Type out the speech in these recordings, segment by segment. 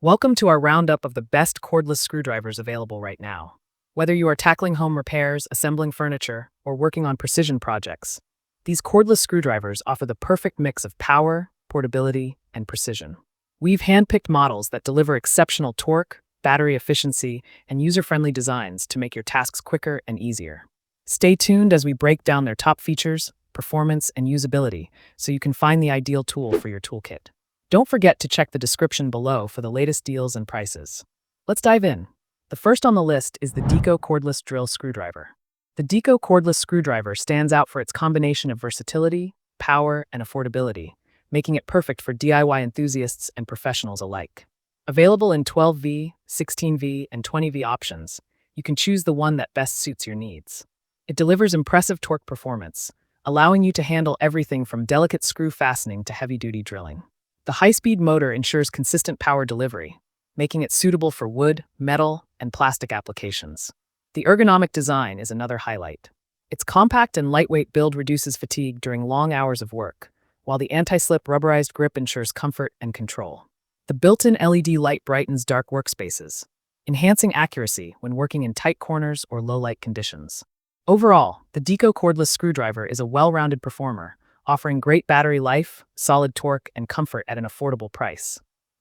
Welcome to our roundup of the best cordless screwdrivers available right now. Whether you are tackling home repairs, assembling furniture, or working on precision projects, these cordless screwdrivers offer the perfect mix of power, portability, and precision. We've handpicked models that deliver exceptional torque, battery efficiency, and user-friendly designs to make your tasks quicker and easier. Stay tuned as we break down their top features, performance, and usability so you can find the ideal tool for your toolkit. Don't forget to check the description below for the latest deals and prices. Let's dive in. The first on the list is the Deco Cordless Drill Screwdriver. The Deco Cordless Screwdriver stands out for its combination of versatility, power, and affordability, making it perfect for DIY enthusiasts and professionals alike. Available in 12V, 16V, and 20V options, you can choose the one that best suits your needs. It delivers impressive torque performance, allowing you to handle everything from delicate screw fastening to heavy-duty drilling. The high-speed motor ensures consistent power delivery, making it suitable for wood, metal, and plastic applications. The ergonomic design is another highlight. Its compact and lightweight build reduces fatigue during long hours of work, while the anti-slip rubberized grip ensures comfort and control. The built-in LED light brightens dark workspaces, enhancing accuracy when working in tight corners or low-light conditions. Overall, the Deco cordless screwdriver is a well-rounded performer, offering great battery life, solid torque, and comfort at an affordable price.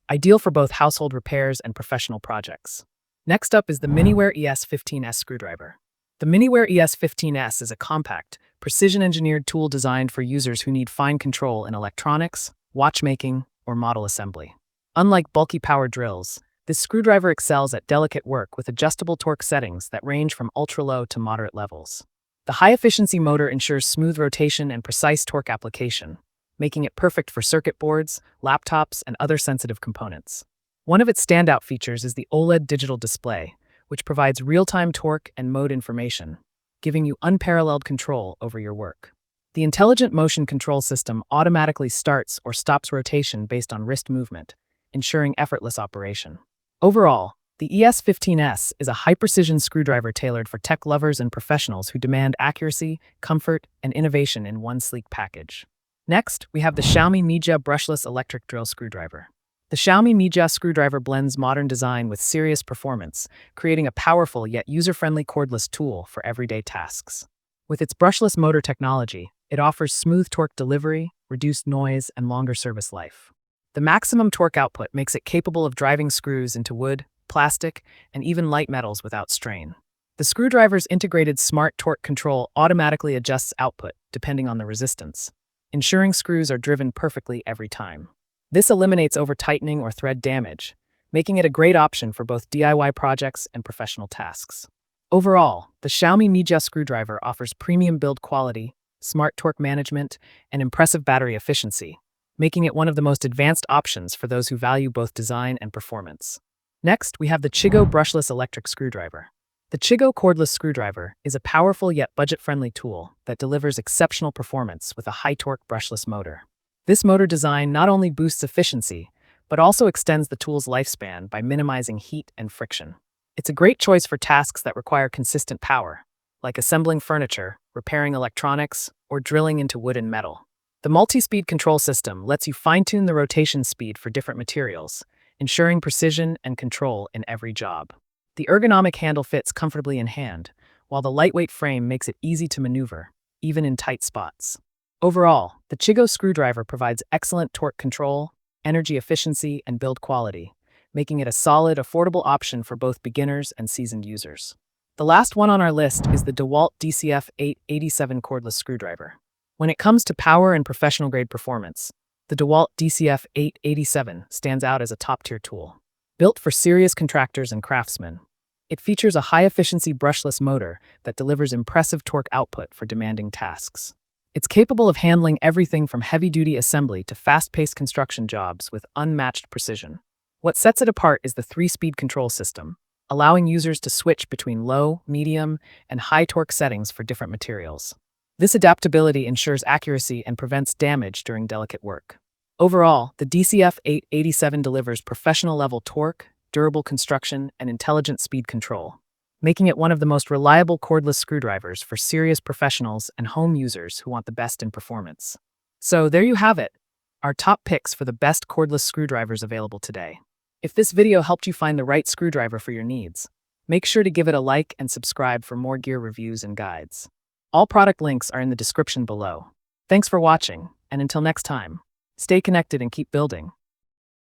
Ideal for both household repairs and professional projects. Next up is the Miniware ES15S screwdriver. The Miniware ES15S is a compact, precision-engineered tool designed for users who need fine control in electronics, watchmaking, or model assembly. Unlike bulky power drills, this screwdriver excels at delicate work with adjustable torque settings that range from ultra-low to moderate levels. The high-efficiency motor ensures smooth rotation and precise torque application, making it perfect for circuit boards, laptops, and other sensitive components. One of its standout features is the OLED digital display, which provides real-time torque and mode information, giving you unparalleled control over your work. The intelligent motion control system automatically starts or stops rotation based on wrist movement, ensuring effortless operation. Overall, the ES15S is a high-precision screwdriver tailored for tech lovers and professionals who demand accuracy, comfort, and innovation in one sleek package. Next, we have the Xiaomi Mijia brushless electric drill screwdriver. The Xiaomi Mijia screwdriver blends modern design with serious performance, creating a powerful yet user-friendly cordless tool for everyday tasks. With its brushless motor technology, it offers smooth torque delivery, reduced noise, and longer service life. The maximum torque output makes it capable of driving screws into wood, plastic, and even light metals without strain. The screwdriver's integrated smart torque control automatically adjusts output depending on the resistance, ensuring screws are driven perfectly every time. This eliminates over-tightening or thread damage, making it a great option for both DIY projects and professional tasks. Overall, the Xiaomi Mijia screwdriver offers premium build quality, smart torque management, and impressive battery efficiency, making it one of the most advanced options for those who value both design and performance. Next, we have the Chigo brushless electric screwdriver. The Chigo cordless screwdriver is a powerful yet budget-friendly tool that delivers exceptional performance with a high-torque brushless motor. This motor design not only boosts efficiency, but also extends the tool's lifespan by minimizing heat and friction. It's a great choice for tasks that require consistent power, like assembling furniture, repairing electronics, or drilling into wood and metal. The multi-speed control system lets you fine-tune the rotation speed for different materials, ensuring precision and control in every job. The ergonomic handle fits comfortably in hand, while the lightweight frame makes it easy to maneuver, even in tight spots. Overall, the Chigo screwdriver provides excellent torque control, energy efficiency, and build quality, making it a solid, affordable option for both beginners and seasoned users. The last one on our list is the DeWalt DCF 887 cordless screwdriver. When it comes to power and professional-grade performance, the DeWalt DCF 887 stands out as a top-tier tool. Built for serious contractors and craftsmen, it features a high-efficiency brushless motor that delivers impressive torque output for demanding tasks. It's capable of handling everything from heavy-duty assembly to fast-paced construction jobs with unmatched precision. What sets it apart is the 3-speed control system, allowing users to switch between low, medium, and high-torque settings for different materials. This adaptability ensures accuracy and prevents damage during delicate work. Overall, the DCF 887 delivers professional-level torque, durable construction, and intelligent speed control, making it one of the most reliable cordless screwdrivers for serious professionals and home users who want the best in performance. So there you have it, our top picks for the best cordless screwdrivers available today. If this video helped you find the right screwdriver for your needs, make sure to give it a like and subscribe for more gear reviews and guides. All product links are in the description below. Thanks for watching, and until next time, stay connected and keep building.